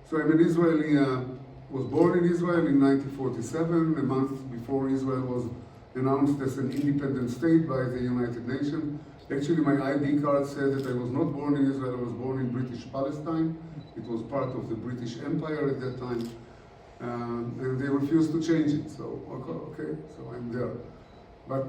So I'm an Israeli, was born in Israel in 1947, a month before Israel was announced as an independent state by the United Nations. Actually, my ID card said that I was not born in Israel, I was born in British Palestine. It was part of the British Empire at that time. And they refused to change it, so okay, so I'm there. But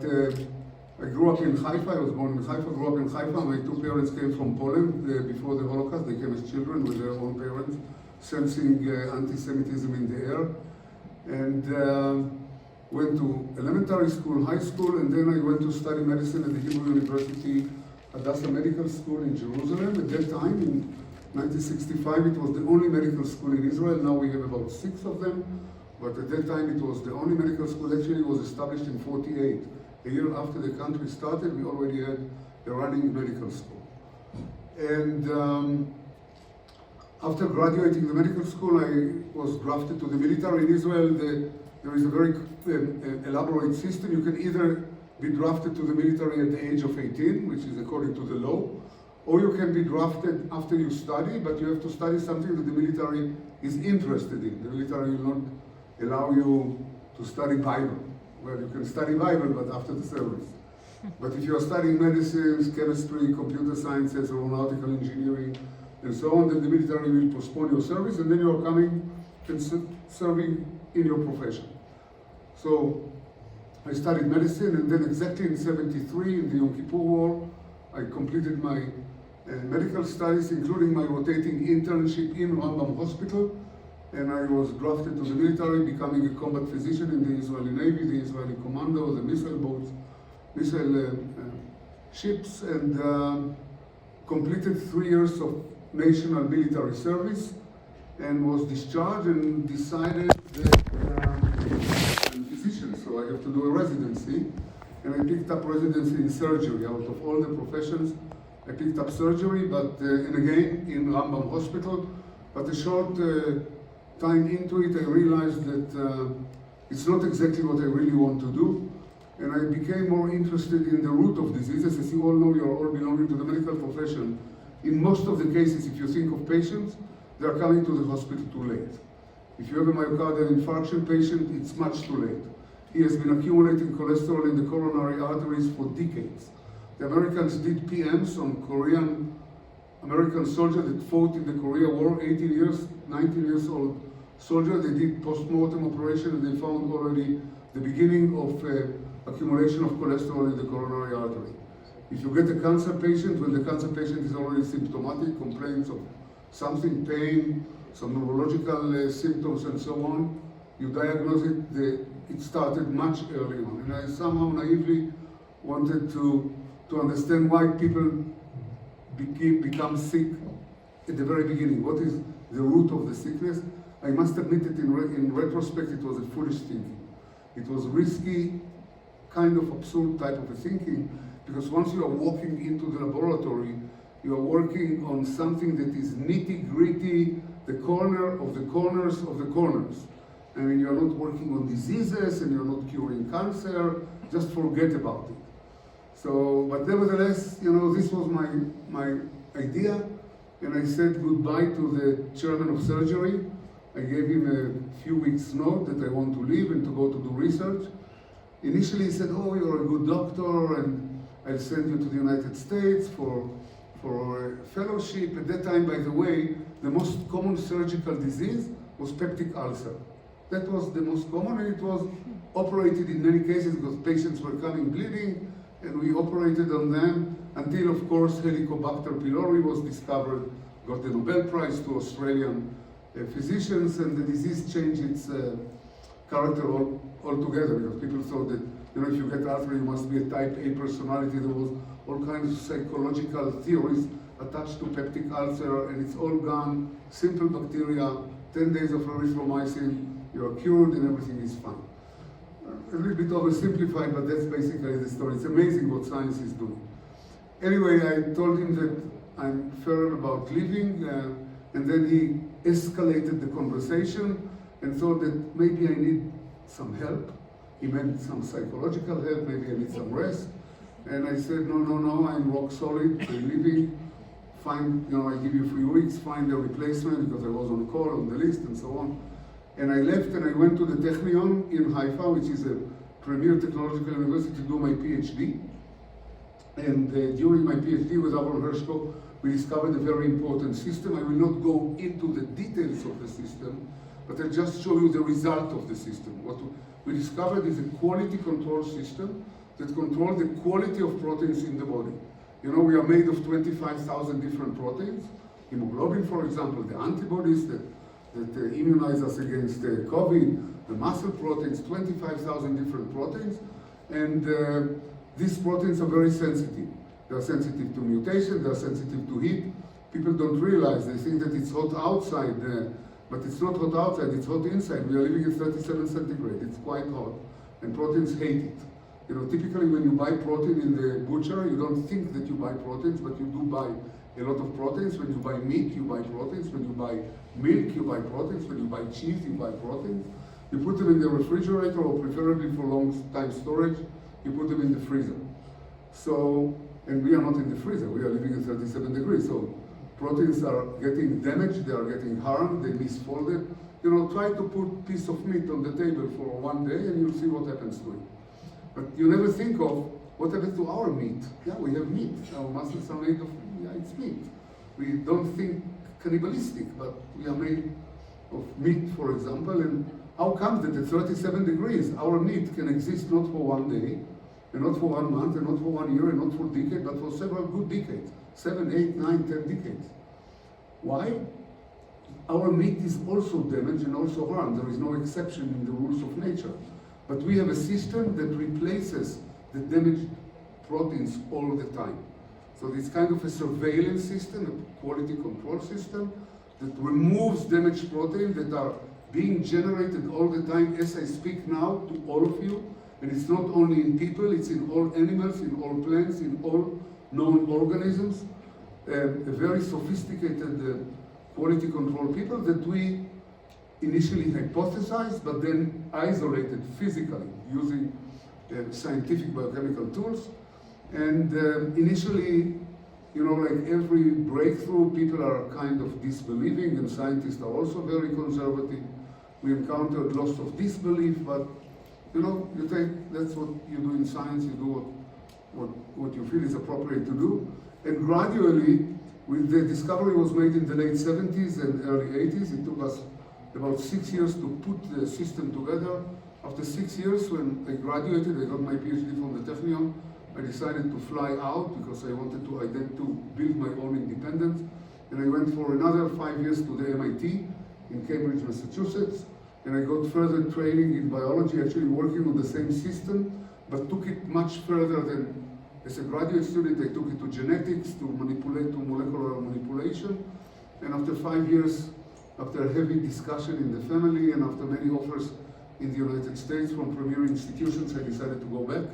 I grew up in Haifa, I was born in Haifa, grew up in Haifa. My two parents came from Poland before the Holocaust. They came as children with their own parents, sensing anti-Semitism in the air. And went to elementary school, high school, and then I went to study medicine at the Hebrew University, Hadassah Medical School in Jerusalem. At that time, in 1965, it was the only medical school in Israel. Now we have about 6 of them, but at that time it was the only medical school. Actually, it was established in 48. A year after the country started, we already had a running medical school. And after graduating the medical school, I was drafted to the military in Israel. There is a very elaborate system. You can either be drafted to the military at the age of 18, which is according to the law, or you can be drafted after you study, but you have to study something that the military is interested in. The military will not allow you to study Bible. Well, you can study Bible, but after the service. But if you are studying medicine, chemistry, computer sciences, aeronautical engineering, and so on, then the military will postpone your service, and then you are coming and serving in your profession. So I studied medicine, and then exactly in 73, in the Yom Kippur War, I completed my medical studies, including my rotating internship in Rambam Hospital, and I was drafted to the military, becoming a combat physician in the Israeli Navy, the Israeli Commando, the missile boats, missile ships, and completed 3 years of national military service, and was discharged and decided that I'm a physician, so I have to do a residency. And I picked up residency in surgery. Out of all the professions, I picked up surgery, but and again in Rambam Hospital. But a short time into it, I realized that it's not exactly what I really want to do. And I became more interested in the root of diseases. As you all know, you're all belonging to the medical profession. In most of the cases, if you think of patients, they're coming to the hospital too late. If you have a myocardial infarction patient, it's much too late. He has been accumulating cholesterol in the coronary arteries for decades. The Americans did PMs on American soldiers that fought in the Korea War, 18 years, 19 years old soldiers. They did post-mortem operation, and they found already the beginning of accumulation of cholesterol in the coronary artery. If you get a cancer patient, when the cancer patient is already symptomatic, complains of something, pain, some neurological symptoms and so on, you diagnose it, it started much earlier on. And I somehow naively wanted to understand why people become sick at the very beginning. What is the root of the sickness? I must admit that in retrospect, it was a foolish thinking. It was risky, kind of absurd type of a thinking, because once you are walking into the laboratory, you are working on something that is nitty-gritty, the corner of the corners of the corners. I mean, you're not working on diseases and you're not curing cancer, just forget about it. So, but nevertheless, you know, this was my idea, and I said goodbye to the chairman of surgery. I gave him a few weeks' note that I want to leave and to go to do research. Initially he said, oh, you're a good doctor, and I'll send you to the United States for a fellowship. At that time, by the way, the most common surgical disease was peptic ulcer. That was the most common, and it was operated in many cases because patients were coming bleeding, and we operated on them until, of course, Helicobacter pylori was discovered, got the Nobel Prize to Australian physicians, and the disease changed its character altogether, because people thought that, you know, if you get ulcer, you must be a type A personality. There was all kinds of psychological theories attached to peptic ulcer, and it's all gone. Simple bacteria, 10 days of erythromycin, you are cured and everything is fine. A little bit oversimplified, but that's basically the story. It's amazing what science is doing. Anyway, I told him that I'm firm about leaving, and then he escalated the conversation and thought that maybe I need some help. He meant some psychological help, maybe I need some rest. And I said, no, I'm rock solid, I'm leaving. I give you 3 weeks, find a replacement because I was on call on the list and so on. And I left and I went to the Technion in Haifa, which is a premier technological university, to do my PhD. And during my PhD with Aaron Hershko, we discovered a very important system. I will not go into the details of the system, but I'll just show you the result of the system. What we discovered is a quality control system that controls the quality of proteins in the body. You know, we are made of 25,000 different proteins. Hemoglobin, for example, the antibodies that immunize us against COVID, the muscle proteins, 25,000 different proteins. And these proteins are very sensitive. They are sensitive to mutation, they are sensitive to heat. People don't realize, they think that it's hot outside, but it's not hot outside, it's hot inside. We are living at 37 centigrade, it's quite hot, and proteins hate it. You know, typically when you buy protein in the butcher, you don't think that you buy proteins, but you do buy a lot of proteins. When you buy meat, you buy proteins. When you buy milk, you buy proteins. When you buy cheese, you buy proteins. You put them in the refrigerator, or preferably for long time storage, you put them in the freezer. So, and we are not in the freezer, we are living at 37 degrees. So proteins are getting damaged, they are getting harmed, they misfolded. You know, try to put a piece of meat on the table for one day and you'll see what happens to it. But you never think of what happens to our meat. Yeah, we have meat. Our muscles are made of, yeah, it's meat. We don't think cannibalistic, but we are made of meat, for example. And how comes that at 37 degrees, our meat can exist not for one day, and not for 1 month, and not for 1 year, and not for a decade, but for several good decades, 7, 8, 9, 10 decades. Why? Our meat is also damaged and also harmed. There is no exception in the rules of nature. But we have a system that replaces the damaged proteins all the time. So it's kind of a surveillance system, a quality control system that removes damaged proteins that are being generated all the time as I speak now to all of you. And it's not only in people, it's in all animals, in all plants, in all known organisms. A very sophisticated quality control people that we initially hypothesized, but then isolated physically using scientific biochemical tools. And initially, you know, like every breakthrough, people are kind of disbelieving, and scientists are also very conservative. We encountered loss of disbelief, but you know, that's what you do in science, you do what you feel is appropriate to do. And gradually, with the discovery was made in the late 70s and early 80s, it took us about 6 years to put the system together. After 6 years, when I graduated, I got my PhD from the Technion, I decided to fly out because I wanted to build my own independence. And I went for another 5 years to the MIT in Cambridge, Massachusetts. And I got further training in biology, actually working on the same system, but took it much further than, as a graduate student, I took it to genetics, to molecular manipulation. And after 5 years, after heavy discussion in the family and after many offers in the United States from premier institutions, I decided to go back.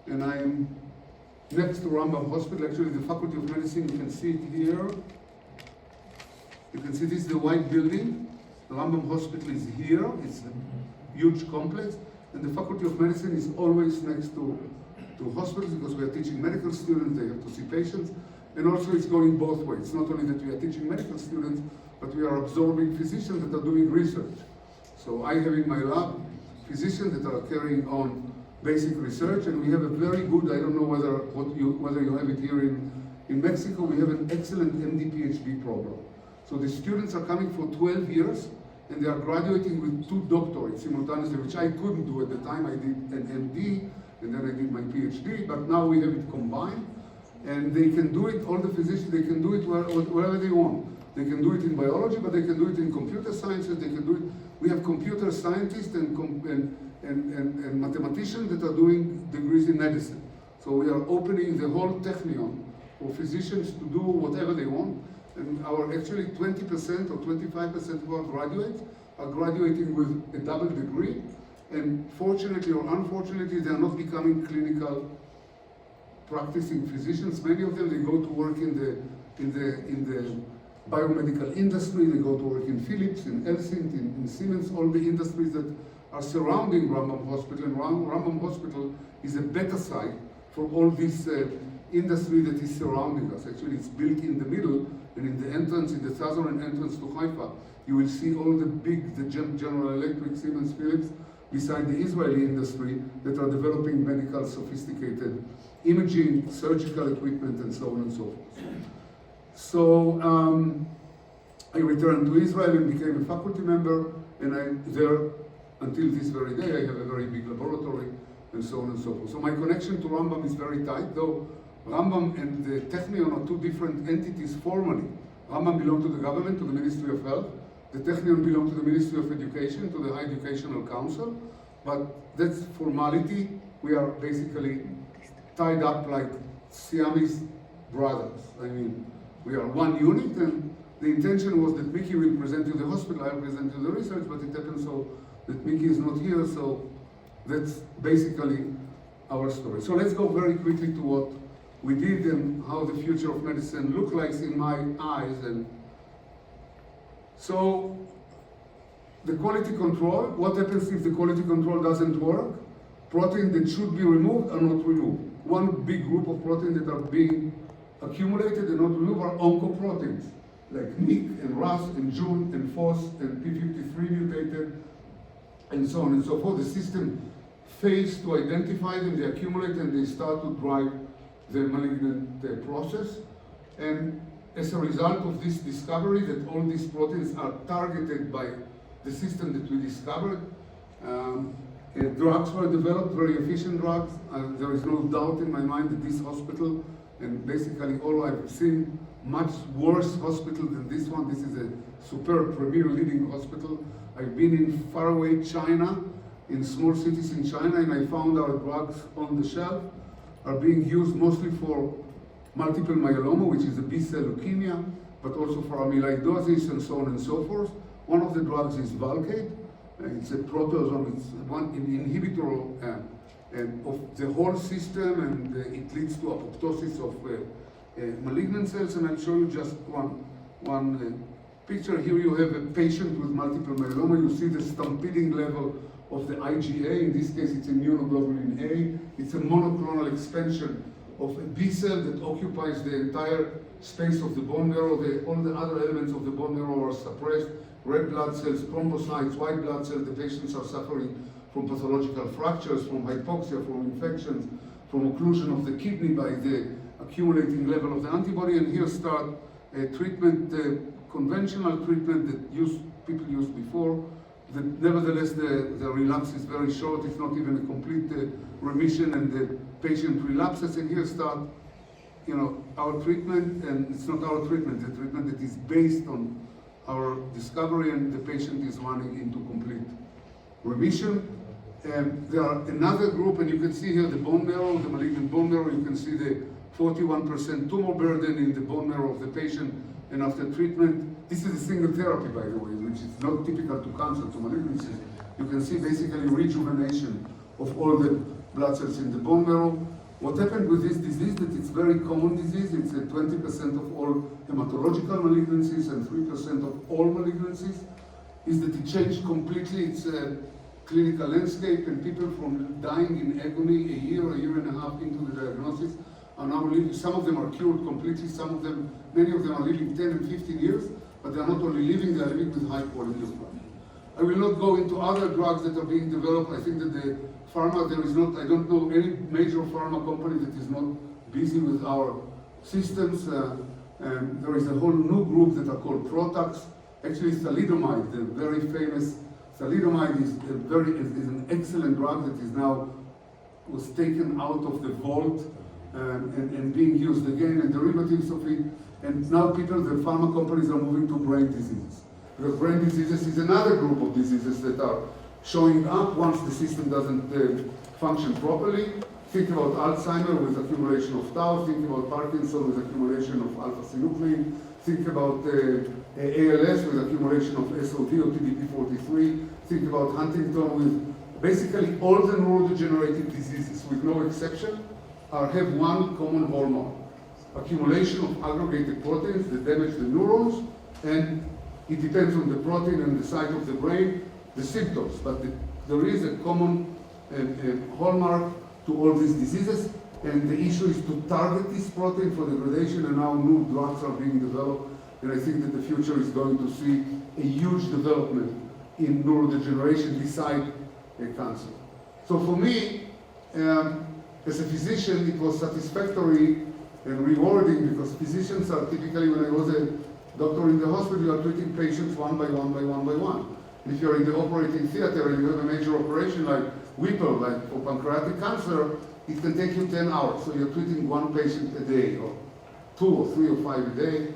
And I'm next to Rambam Hospital, actually the Faculty of Medicine, you can see it here. You can see this is the white building. The Rambam Hospital is here, it's a huge complex, and the Faculty of Medicine is always next to hospitals because we are teaching medical students, they have to see patients, and also it's going both ways. It's not only that we are teaching medical students, but we are absorbing physicians that are doing research. So I have in my lab physicians that are carrying on basic research, and we have a very good, I don't know whether you have it here in Mexico, we have an excellent MD PhD program. So the students are coming for 12 years, and they are graduating with 2 doctorates simultaneously, which I couldn't do at the time. I did an MD, and then I did my PhD, but now we have it combined, and they can do it, all the physicians, they can do it wherever they want. They can do it in biology, but they can do it in computer sciences, they can do it, we have computer scientists and mathematicians that are doing degrees in medicine. So we are opening the whole Technion for physicians to do whatever they want. And actually 20% or 25% of our graduates are graduating with a double degree, and fortunately or unfortunately, they are not becoming clinical practicing physicians. Many of them, they go to work in the biomedical industry, they go to work in Philips, in Helsinki, in Siemens, all the industries that are surrounding Rambam Hospital, and Rambam Hospital is a beta site for all these industry that is surrounding us. Actually, it's built in the middle, and in the entrance, in the southern entrance to Haifa, you will see all the General Electric, Siemens, Philips, beside the Israeli industry that are developing medical sophisticated imaging, surgical equipment, and so on and so forth. So I returned to Israel and became a faculty member, and there, until this very day, I have a very big laboratory, and so on and so forth. So my connection to Rambam is very tight, though Rambam and the Technion are two different entities formally. Rambam belongs to the government, to the Ministry of Health. The Technion belongs to the Ministry of Education, to the High Educational Council. But that's formality. We are basically tied up like Siamese brothers. I mean, we are one unit, and the intention was that Mickey will present you the hospital, I'll present you the research, but it happens so that Mickey is not here, so that's basically our story. So let's go very quickly to what we did and how the future of medicine looks like in my eyes. And so the quality control, what happens if the quality control doesn't work? Proteins that should be removed are not removed. One big group of proteins that are being accumulated and not removed are oncoproteins, like NIC and RAS and JUN and FOS and P53 mutated, and so on and so forth. The system fails to identify them, they accumulate, and they start to drive the malignant process. And as a result of this discovery that all these proteins are targeted by the system that we discovered, drugs were developed, very efficient drugs. There is no doubt in my mind that this hospital, and basically all I've seen, much worse hospital than this one. This is a superb, premier leading hospital. I've been in faraway China, in small cities in China, and I found our drugs on the shelf are being used mostly for multiple myeloma, which is a B-cell leukemia, but also for amyloidosis and so on and so forth. One of the drugs is Velcade. It's a proteasome, it's an inhibitor of the whole system, and it leads to apoptosis of malignant cells. And I'll show you just one picture. Here you have a patient with multiple myeloma. You see the stampeding level of the IgA. In this case, it's immunoglobulin A. It's a monoclonal expansion of a B cell that occupies the entire space of the bone marrow. All the other elements of the bone marrow are suppressed. Red blood cells, thrombocytes, white blood cells. The patients are suffering from pathological fractures, from hypoxia, from infections, from occlusion of the kidney by the accumulating level of the antibody. And here start a treatment, conventional treatment that people used before. Nevertheless, the relapse is very short. It's not even a complete remission, and the patient relapses. And here start, our treatment, and it's not our treatment, the treatment that is based on our discovery, and the patient is running into complete remission. There are another group, and you can see here the bone marrow, the malignant bone marrow. You can see the 41% tumor burden in the bone marrow of the patient, and after treatment, this is a single therapy, by the way, which is not typical to cancer, to malignancies. You can see basically rejuvenation of all the blood cells in the bone marrow. What happened with this disease, that it's very common disease, it's 20% of all hematological malignancies and 3% of all malignancies, is that it changed completely its clinical landscape, and people from dying in agony a year and a half into the diagnosis are now living. Some of them are cured completely, many of them are living 10 and 15 years, but they are not only living, they are living with high quality of life. I will not go into other drugs that are being developed. I think that the pharma, I don't know any major pharma company that is not busy with our systems. There is a whole new group that are called PROTACs. Actually, thalidomide, the very famous thalidomide is an excellent drug that was taken out of the vault and being used again, and derivatives of it. And now the pharma companies are moving to brain diseases. Because brain diseases is another group of diseases that are showing up once the system doesn't function properly. Think about Alzheimer with accumulation of tau, think about Parkinson with accumulation of alpha-synuclein, think about ALS with accumulation of SOD or TDP43, think about Huntington with basically all the neurodegenerative diseases, with no exception, have one common hallmark: accumulation of aggregated proteins that damage the neurons, and it depends on the protein and the site of the brain, the symptoms, but there is a common hallmark to all these diseases. And the issue is to target this protein for degradation, and now new drugs are being developed. And I think that the future is going to see a huge development in neurodegeneration beside cancer. So for me, as a physician, it was satisfactory and rewarding, because physicians are typically, when I was a doctor in the hospital, you are treating patients one by one by one by one. And if you're in the operating theater and you have a major operation like Whipple, like for pancreatic cancer, it can take you 10 hours. So you're treating one patient a day, or 2 or 3 or 5 a day.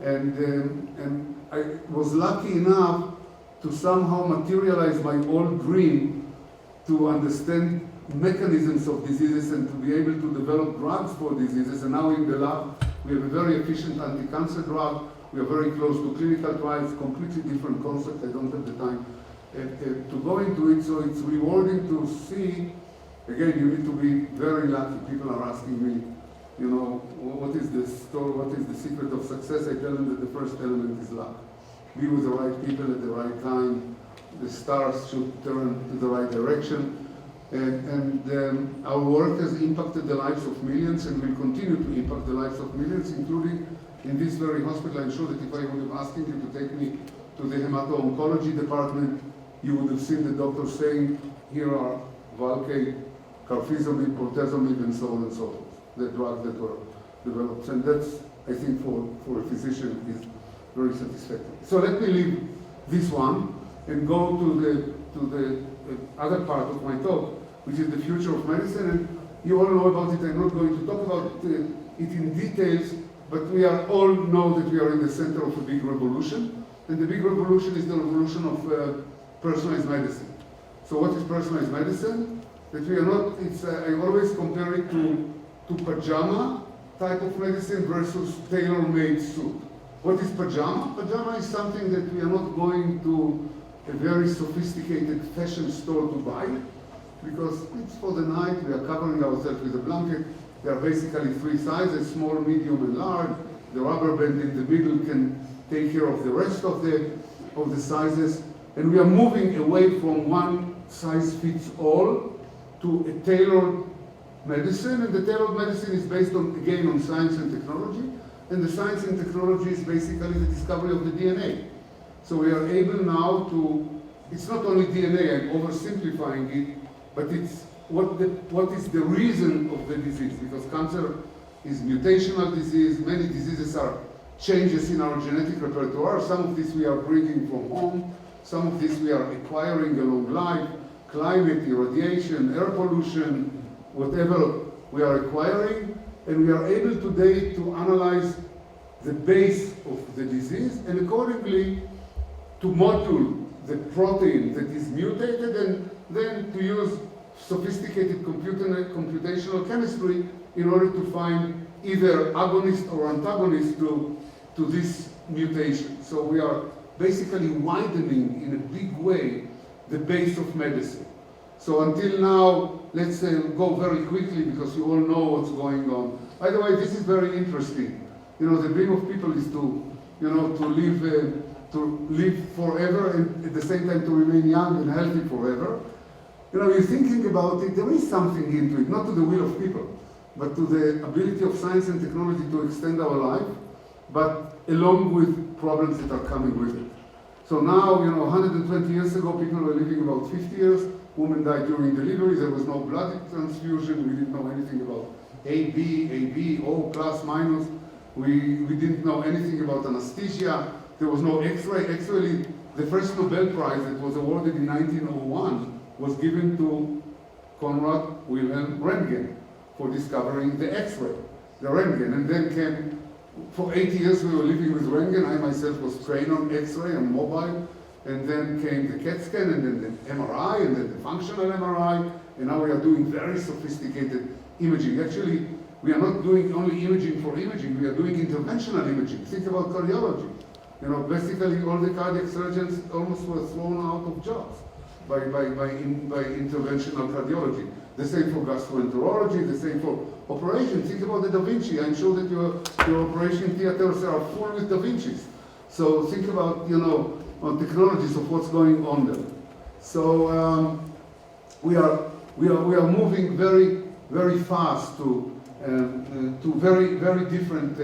And I was lucky enough to somehow materialize my old dream to understand mechanisms of diseases and to be able to develop drugs for diseases. And now in the lab, we have a very efficient anti-cancer drug. We are very close to clinical trials, completely different concept. I don't have the time to go into it. So it's rewarding to see. Again, you need to be very lucky. People are asking me, you know, what is the story, what is the secret of success? I tell them that the first element is luck. Be with the right people at the right time. The stars should turn to the right direction. And our work has impacted the lives of millions and will continue to impact the lives of millions, including in this very hospital. I'm sure that if I would have asked you to take me to the hemato-oncology department, you would have seen the doctor saying, here are Velcade, carfilzomib, bortezomib, and so on and so forth, the drugs that were developed. And that's, I think, for a physician, is very satisfactory. So let me leave this one and go to the other part of my talk, which is the future of medicine. And you all know about it. I'm not going to talk about it in details, but we all know that we are in the center of a big revolution. And the big revolution is the revolution of personalized medicine. So what is personalized medicine? That we are not, I always compare it to pajama type of medicine versus tailor-made suit. What is pajama? Pajama is something that we are not going to a very sophisticated fashion store to buy, because it's for the night. We are covering ourselves with a blanket. There are basically 3 sizes, small, medium, and large. The rubber band in the middle can take care of the rest of the sizes. And we are moving away from one size fits all to a tailored medicine. And the tailored medicine is based on, again, on science and technology. And the science and technology is basically the discovery of the DNA. So we are able now to, it's not only DNA, I'm oversimplifying it, but it's what is the reason of the disease, because cancer is mutational disease. Many diseases are changes in our genetic repertoire. Some of this we are bringing from home. Some of this we are acquiring along life. Climate, irradiation, air pollution, whatever we are acquiring. And we are able today to analyze the base of the disease and accordingly to module the protein that is mutated, and then to use sophisticated computational chemistry in order to find either agonist or antagonist to this mutation. So we are basically widening in a big way the base of medicine. So until now, let's go very quickly because you all know what's going on. By the way, this is very interesting. You know, the dream of people is to live forever and at the same time to remain young and healthy forever. You know, you're thinking about it, there is something into it, not to the will of people, but to the ability of science and technology to extend our life, but along with problems that are coming with it. So now, you know, 120 years ago, people were living about 50 years. Women died during delivery. There was no blood transfusion. We didn't know anything about AB, O, plus, minus. We didn't know anything about anesthesia. There was no X-ray. Actually, the first Nobel Prize that was awarded in 1901 was given to Konrad Wilhelm Röntgen for discovering the X-ray, the Röntgen. And then came, for 8 years we were living with Röntgen. I myself was trained on X-ray and mobile. And then came the CAT scan, and then the MRI, and then the functional MRI. And now we are doing very sophisticated imaging. Actually, we are not doing only imaging for imaging. We are doing interventional imaging. Think about cardiology. You know, basically all the cardiac surgeons almost were thrown out of jobs by interventional cardiology. The same for gastroenterology, the same for operation. Think about the Da Vinci. I'm sure that your operation theaters are full with Da Vincis. So think about, you know, on technologies of what's going on there. So we are moving very, very fast to to very, very different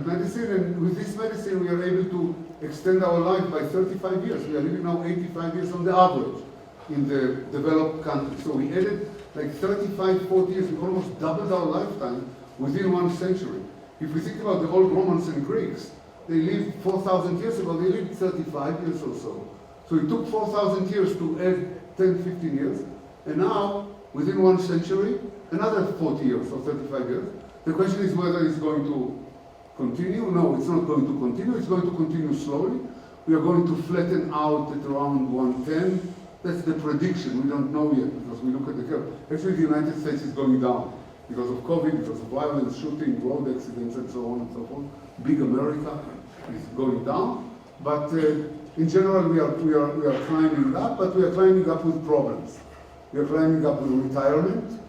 medicine. And with this medicine, we are able to extend our life by 35 years. We are living now 85 years on the average in the developed countries. So we added like 35, 40 years. We almost doubled our lifetime within 1 century. If we think about the old Romans and Greeks, they lived 4,000 years ago. They lived 35 years or so. So it took 4,000 years to add 10, 15 years. And now, within 1 century, another 40 years or 35 years. The question is whether it's going to continue. No, it's not going to continue. It's going to continue slowly. We are going to flatten out at around 110. That's the prediction. We don't know yet because we look at the curve. Actually, the United States is going down because of COVID, because of violence, shooting, road accidents, and so on and so forth. Big America is going down. But in general, we are climbing up, but we are climbing up with problems. We are climbing up with retirement.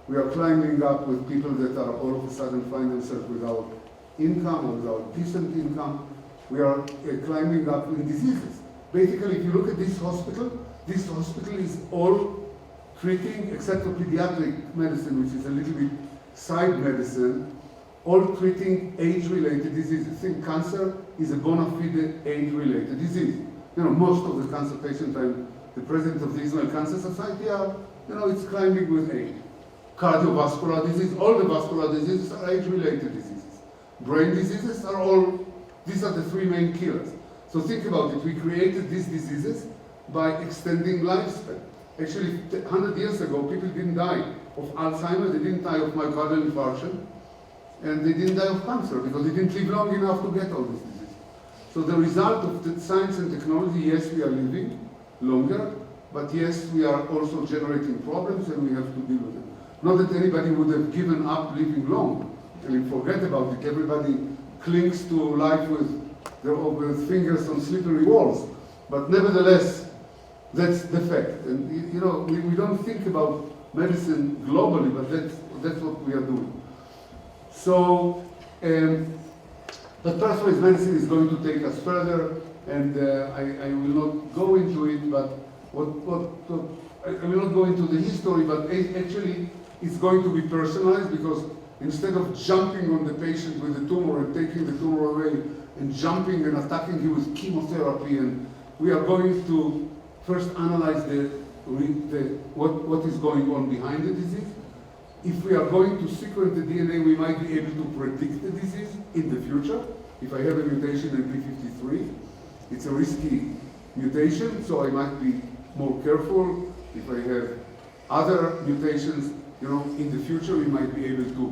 We are climbing up with people that are all of a sudden find themselves without income or without decent income. We are climbing up in diseases. Basically, if you look at this hospital is all treating, except for pediatric medicine, which is a little bit side medicine, all treating age-related diseases. Think cancer is a bona fide age-related disease. You know, most of the cancer patients, I'm the president of the Israel Cancer Society, it's climbing with age. Cardiovascular disease, all the vascular diseases are age-related diseases. Brain diseases are all, these are the 3 main killers. So think about it, we created these diseases by extending lifespan. Actually, 100 years ago, people didn't die of Alzheimer's, they didn't die of myocardial infarction, and they didn't die of cancer because they didn't live long enough to get all these diseases. So the result of the science and technology, yes, we are living longer, but yes, we are also generating problems and we have to deal with them. Not that anybody would have given up living long. I mean, forget about it. Everybody clings to life with fingers on slippery walls. But nevertheless, that's the fact. And we don't think about medicine globally, but that's what we are doing. So, but personalized medicine is going to take us further, and I will not go into it, but I will not go into the history, but actually it's going to be personalized because instead of jumping on the patient with the tumor and taking the tumor away and jumping and attacking him with chemotherapy, and we are going to first analyze what is going on behind the disease. If we are going to sequence the DNA, we might be able to predict the disease in the future. If I have a mutation in P53, it's a risky mutation, so I might be more careful. If I have other mutations, in the future we might be able to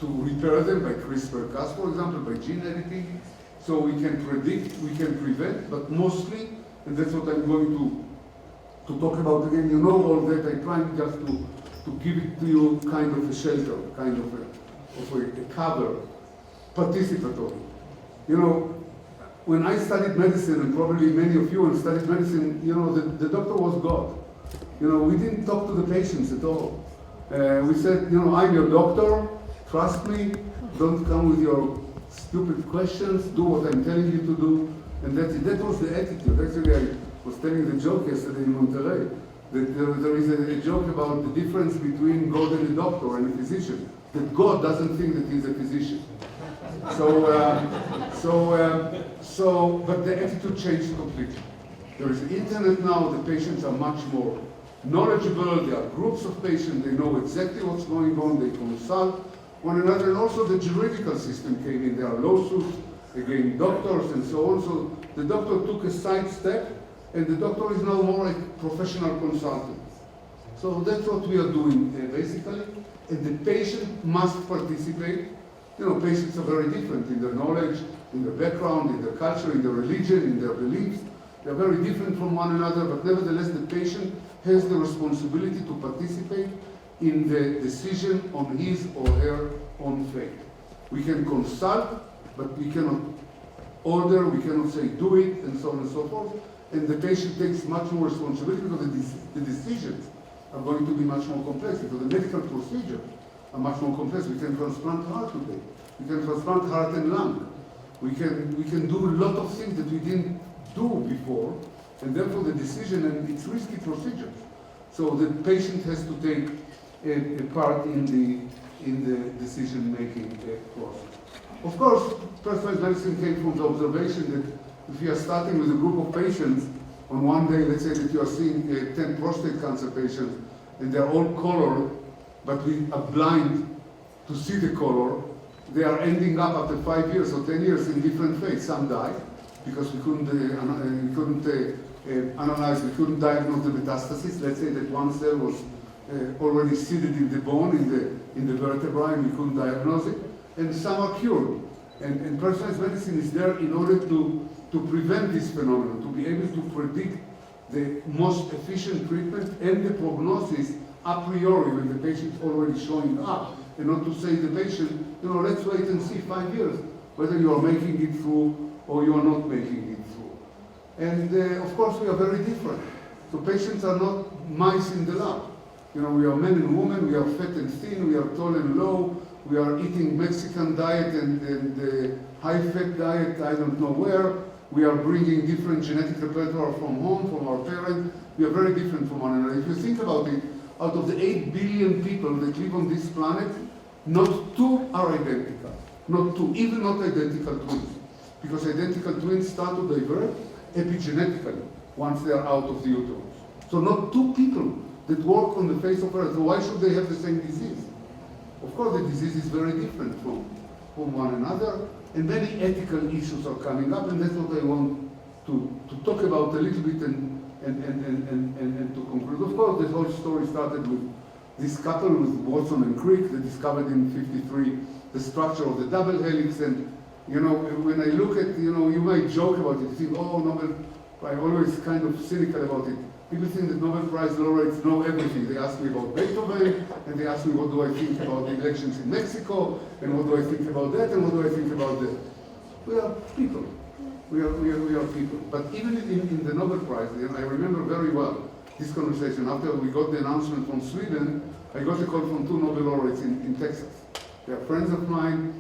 repair them by CRISPR-Cas, for example, by gene editing. So we can predict, we can prevent, but mostly, and that's what I'm going to talk about again, all that I trying just to give it to you kind of a shelter, kind of a cover, participatory. When I studied medicine, and probably many of you have studied medicine, the doctor was God. We didn't talk to the patients at all. We said, I'm your doctor, trust me, don't come with your stupid questions, do what I'm telling you to do, and that's it. That was the attitude. Actually, I was telling the joke yesterday in Monterrey, that there is a joke about the difference between God and a doctor and a physician, that God doesn't think that he's a physician. But the attitude changed completely. There is the internet now, the patients are much more knowledgeable, there are groups of patients, they know exactly what's going on, they consult one another, and also the juridical system came in. There are lawsuits against doctors and so on, so the doctor took a side step, and the doctor is now more like professional consultant. So that's what we are doing basically, and the patient must participate. Patients are very different in their knowledge, in their background, in their culture, in their religion, in their beliefs. They're very different from one another, but nevertheless the patient has the responsibility to participate in the decision on his or her own fate. We can consult, but we cannot order, we cannot say do it, and so on and so forth. And the patient takes much more responsibility because the decisions are going to be much more complex, because the medical procedures are much more complex. We can transplant heart today. We can transplant heart and lung. We can do a lot of things that we didn't do before, and therefore the decision, and it's risky procedures. So the patient has to take a part in the decision-making process. Of course, personalized medicine came from the observation that if you are starting with a group of patients, on one day, let's say that you are seeing 10 prostate cancer patients, and they're all colored, but we are blind to see the color, they are ending up after 5 years or 10 years in different phases. Some die because we couldn't analyze, we couldn't diagnose the metastasis. Let's say that one cell was already seated in the bone, in the vertebrae, and we couldn't diagnose it. And some are cured. And personalized medicine is there in order to prevent this phenomenon, to be able to predict the most efficient treatment and the prognosis a priori when the patient is already showing up, and not to say to the patient, let's wait and see 5 years whether you are making it through or you are not making it through. And of course we are very different. So patients are not mice in the lab. We are men and women, we are fat and thin, we are tall and low, we are eating Mexican diet and high-fat diet, I don't know where. We are bringing different genetic repertoire from home, from our parents. We are very different from one another. If you think about it, out of the 8 billion people that live on this planet, not 2 are identical. Not 2, even not identical twins. Because identical twins start to divert epigenetically once they are out of the uterus. So not 2 people that walk on the face of Earth. So why should they have the same disease? Of course, the disease is very different from one another, and many ethical issues are coming up, and that's what I want to talk about a little bit and to conclude. Of course, the whole story started with this couple, with Watson and Crick, that discovered in '53 the structure of the double helix. And when I look at, you might joke about it, you think, oh, Nobel, I'm always kind of cynical about it. People think that Nobel Prize laureates know everything. They ask me about Beethoven, and they ask me what do I think about the elections in Mexico, and what do I think about that, and what do I think about that. We are people. We are people. But even in the Nobel Prize, I remember very well this conversation. After we got the announcement from Sweden, I got a call from 2 Nobel laureates in Texas. They are friends of mine,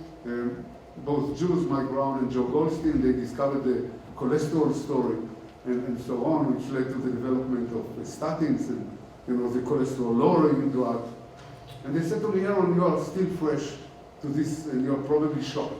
both Jews, Mike Brown and Joe Goldstein. They discovered the cholesterol story and so on, which led to the development of statins and the cholesterol-lowering drug. And they said to me, Aaron, you are still fresh to this, and you are probably shocked.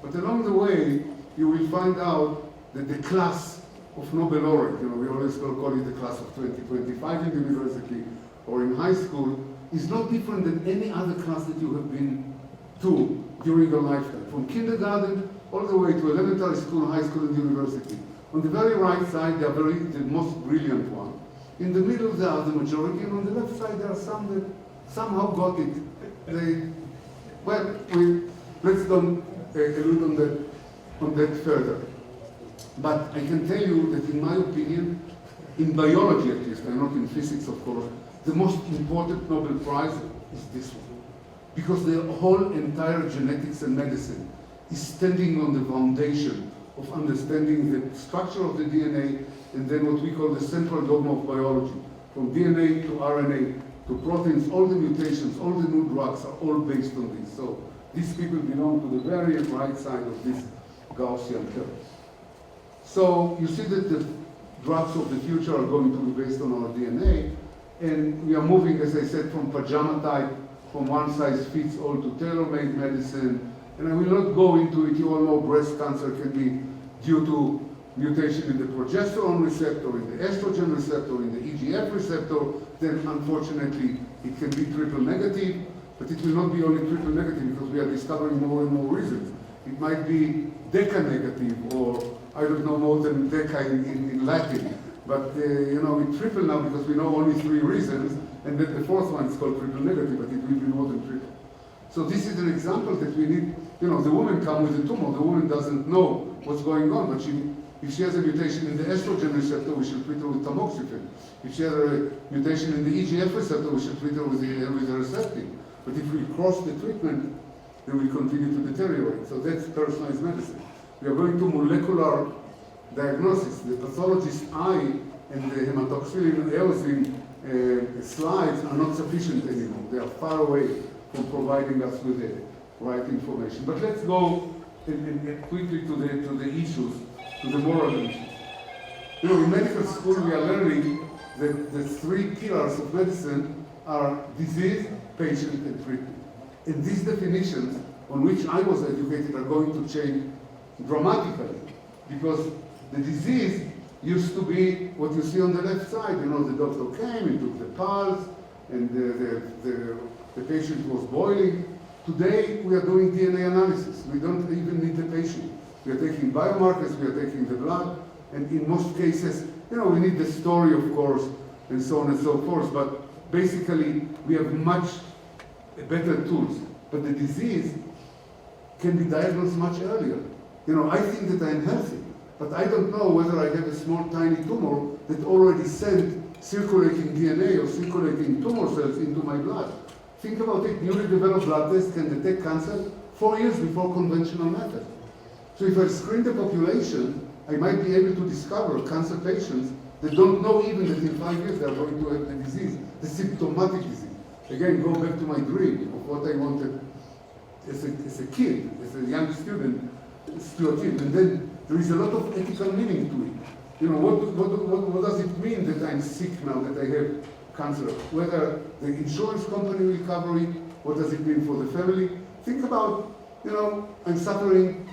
But along the way, you will find out that the class of Nobel laureate, we always call it the class of 2025 in the university or in high school, is not different than any other class that you have been to during your lifetime, from kindergarten all the way to elementary school, high school, and university. On the very right side, they are the most brilliant one. In the middle, they are the majority, and on the left side, there are some that somehow got it. Let's don't allude on that further. But I can tell you that in my opinion, in biology at least, and not in physics of course, the most important Nobel Prize is this one. Because the whole entire genetics and medicine is standing on the foundation of understanding the structure of the DNA, and then what we call the central dogma of biology. From DNA to RNA to proteins, all the mutations, all the new drugs are all based on this. So these people belong to the very right side of this Gaussian curve. So you see that the drugs of the future are going to be based on our DNA, and we are moving, as I said, from pajama type, from one size fits all to tailor-made medicine. And I will not go into it. You all know breast cancer can be due to mutation in the progesterone receptor, in the estrogen receptor, in the EGF receptor. Then unfortunately it can be triple negative, but it will not be only triple negative because we are discovering more and more reasons. It might be deca negative, or I don't know more than deca in Latin. But we triple now because we know only 3 reasons, and then the 4th one is called triple negative, but it will be more than triple. So this is an example that we need. The woman comes with a tumor. The woman doesn't know what's going on, but if she has a mutation in the estrogen receptor, we should treat her with tamoxifen. If she has a mutation in the EGF receptor, we should treat her with Herceptin. But if we cross the treatment, then we continue to deteriorate. So that's personalized medicine. We are going to molecular diagnosis. The pathologist's eye and the hematoxylin eosin slides are not sufficient anymore. They are far away from providing us with the right information. But let's go quickly to the issues, to the moral issues. In medical school we are learning that the 3 pillars of medicine are disease, patient, and treatment. And these definitions on which I was educated are going to change dramatically, because the disease used to be what you see on the left side. You know, the doctor came, he took the pulse, and the patient was boiling. Today, we are doing DNA analysis. We don't even need the patient. We are taking biomarkers, we are taking the blood, and in most cases, you know, we need the story, of course, and so on and so forth, but basically, we have much better tools. But the disease can be diagnosed much earlier. You know, I think that I am healthy, but I don't know whether I have a small, tiny tumor that already sent circulating DNA or circulating tumor cells into my blood. Think about it, newly developed blood tests can detect cancer 4 years before conventional methods. So if I screen the population, I might be able to discover cancer patients that don't know even that in 5 years they are going to have the disease, the symptomatic disease. Again, go back to my dream of what I wanted as a kid, as a young student, to achieve. And then there is a lot of ethical meaning to it. You know, what does it mean that I'm sick now, that I have cancer? Whether the insurance company will cover it, what does it mean for the family? Think about, you know, I'm suffering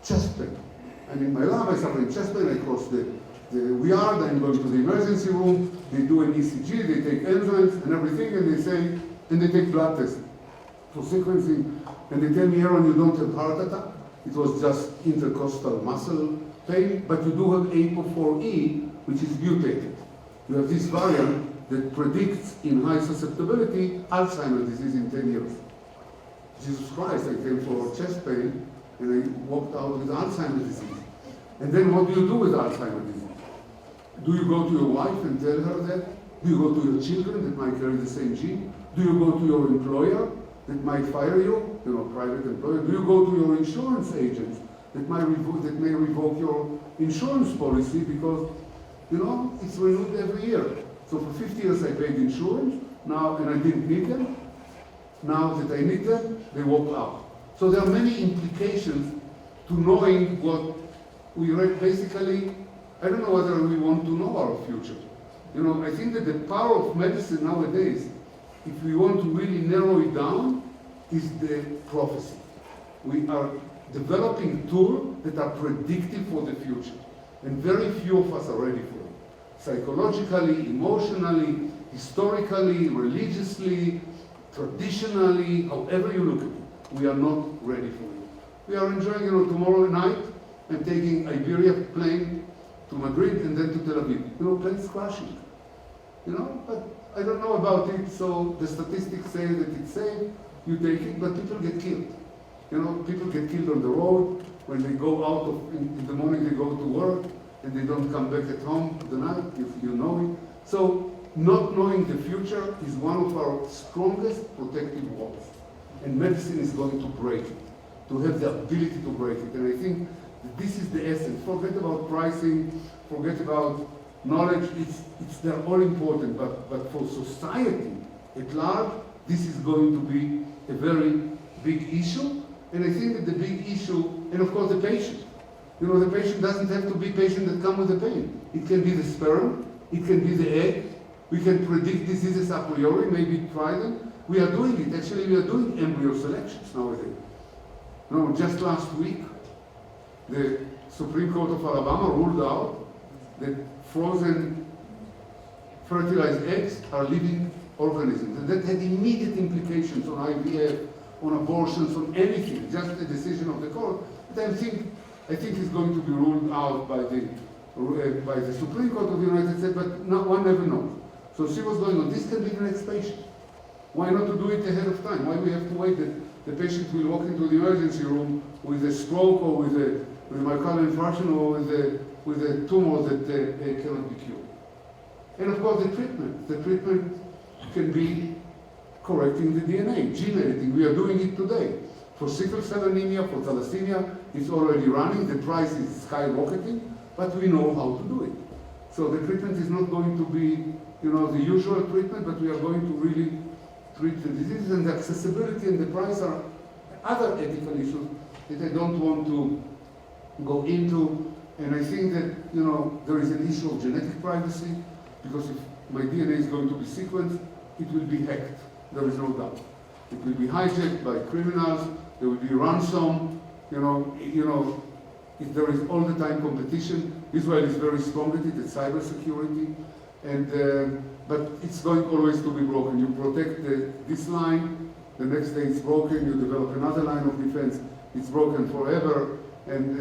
chest pain. I'm in my lab, I'm suffering chest pain, I cross the yard, I'm going to the emergency room, they do an ECG, they take enzymes and everything, and they say, and they take blood tests for sequencing, and they tell me, Aaron, you don't have heart attack. It was just intercostal muscle pain, but you do have APOE4, which is mutated. You have this variant that predicts in high susceptibility Alzheimer's disease in 10 years. Jesus Christ, I came for chest pain, and I walked out with Alzheimer's disease. And then what do you do with Alzheimer's disease? Do you go to your wife and tell her that? Do you go to your children that might carry the same gene? Do you go to your employer that might fire you, private employer? Do you go to your insurance agents that may revoke your insurance policy because, it's renewed every year? So for 50 years I paid insurance, now, and I didn't need them. Now that I need them, they walk out. So there are many implications to knowing what we read. Basically, I don't know whether we want to know our future. I think that the power of medicine nowadays, if we want to really narrow it down, is the prophecy. We are developing tools that are predictive for the future. And very few of us are ready for it. Psychologically, emotionally, historically, religiously, traditionally, however you look at it, we are not ready for it. We are enjoying, tomorrow night, I'm taking Iberia plane to Madrid and then to Tel Aviv. Planes crashing. But I don't know about it, so the statistics say that it's safe, you take it, but people get killed. People get killed on the road. When they go out in the morning, they go to work, and they don't come back at home the night, if you know it. So not knowing the future is one of our strongest protective walls. And medicine is going to break it, to have the ability to break it. And I think that this is the essence. Forget about pricing, forget about knowledge, they're all important, but for society at large, this is going to be a very big issue. And I think that the big issue, and of course the patient. The patient doesn't have to be patient that come with the pain. It can be the sperm, it can be the egg. We can predict diseases a priori, maybe try them. We are doing it. Actually, we are doing embryo selections nowadays. Just last week, the Supreme Court of Alabama ruled out that frozen fertilized eggs are living organisms. And that had immediate implications on IVF, on abortions, on anything, just a decision of the court. But I think it's going to be ruled out by the Supreme Court of the United States, but one never knows. So see what's going on. This can be the next patient. Why not to do it ahead of time? Why we have to wait that the patient will walk into the emergency room with a stroke or with a myocardial infarction or with a tumor that cannot be cured? And of course the treatment. The treatment can be correcting the DNA, gene editing. We are doing it today. For sickle cell anemia, for thalassemia, it's already running. The price is skyrocketing, but we know how to do it. So the treatment is not going to be, the usual treatment, but we are going to really treat the diseases, and the accessibility and the price are other ethical issues that I don't want to go into. And I think that, there is an issue of genetic privacy, because if my DNA is going to be sequenced, it will be hacked. There is no doubt. It will be hijacked by criminals. There will be ransom. There is all the time competition. Israel is very strong at it, at cybersecurity, but it's going always to be broken. You protect this line, the next day it's broken. You develop another line of defense. It's broken forever, and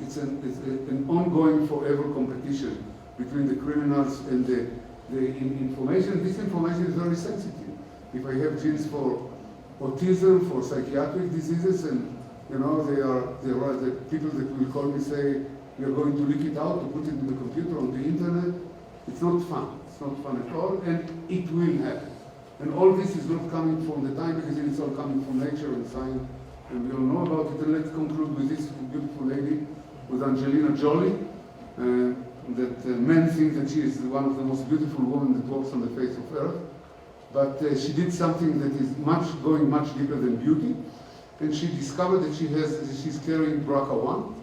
it's an ongoing forever competition between the criminals and the information. This information is very sensitive. If I have genes for autism, for psychiatric diseases, and there are the people that will call me say, we are going to leak it out, to put it in the computer, on the internet. It's not fun. It's not fun at all, and it will happen. And all this is not coming from the time magazine, it's all coming from Nature and Science, and we all know about it. And let's conclude with this beautiful lady, with Angelina Jolie, that men think that she is one of the most beautiful women that walks on the face of earth. But she did something that is going much deeper than beauty. And she discovered that she's carrying BRCA1.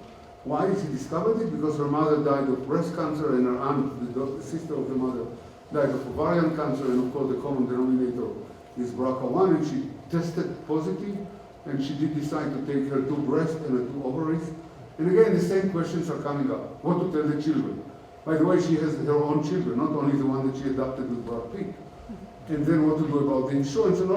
Why did she discover it? Because her mother died of breast cancer, and her aunt, the sister of the mother, died of ovarian cancer, and of course the common denominator is BRCA1, and she tested positive, and she did decide to take her 2 breasts and her 2 ovaries. And again, the same questions are coming up. What to tell the children? By the way, she has her own children, not only the one that she adopted with Brad Pitt. And then what to do about the insurance and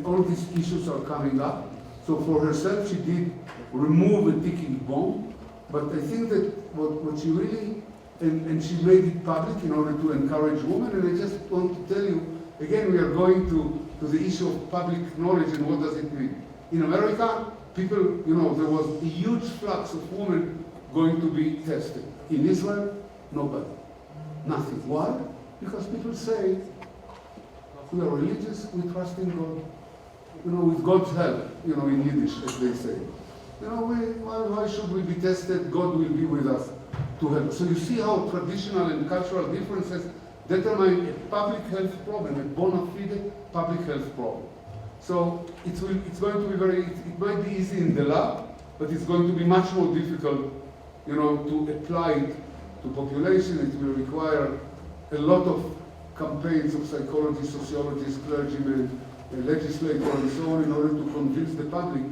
all these issues are coming up. So for herself, she did remove a ticking bomb, but I think that what she really, and she made it public in order to encourage women, and I just want to tell you, again, we are going to the issue of public knowledge and what does it mean. In America, people, there was a huge flux of women going to be tested. In Israel, nobody, nothing. Why? Because people say, we are religious, we trust in God. With God's help, in Yiddish, as they say. Why should we be tested? God will be with us to help. So you see how traditional and cultural differences determine a public health problem, a bona fide public health problem. So it's going to be it might be easy in the lab, but it's going to be much more difficult, to apply it to population. It will require a lot of campaigns of psychologists, sociologists, clergymen, legislators, and so on, in order to convince the public.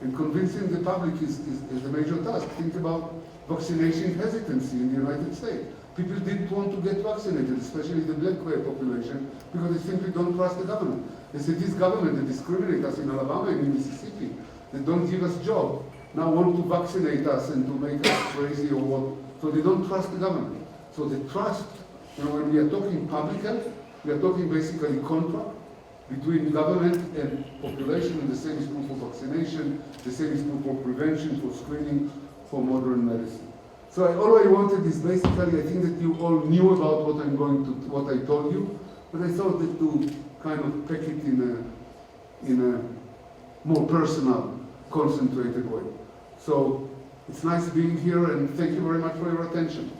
And convincing the public is a major task. Think about vaccination hesitancy in the United States. People didn't want to get vaccinated, especially the black population, because they simply don't trust the government. They say, this government that discriminates us in Alabama and in Mississippi, that don't give us jobs, now want to vaccinate us and to make us crazy or what. So they don't trust the government. So the trust, when we are talking public health, we are talking basically contract between government and population, and the same is true for vaccination, the same is true for prevention, for screening, for modern medicine. So all I wanted is basically, I think that you all knew about what I told you, but I thought that to kind of pack it in a more personal, concentrated way. So it's nice being here, and thank you very much for your attention.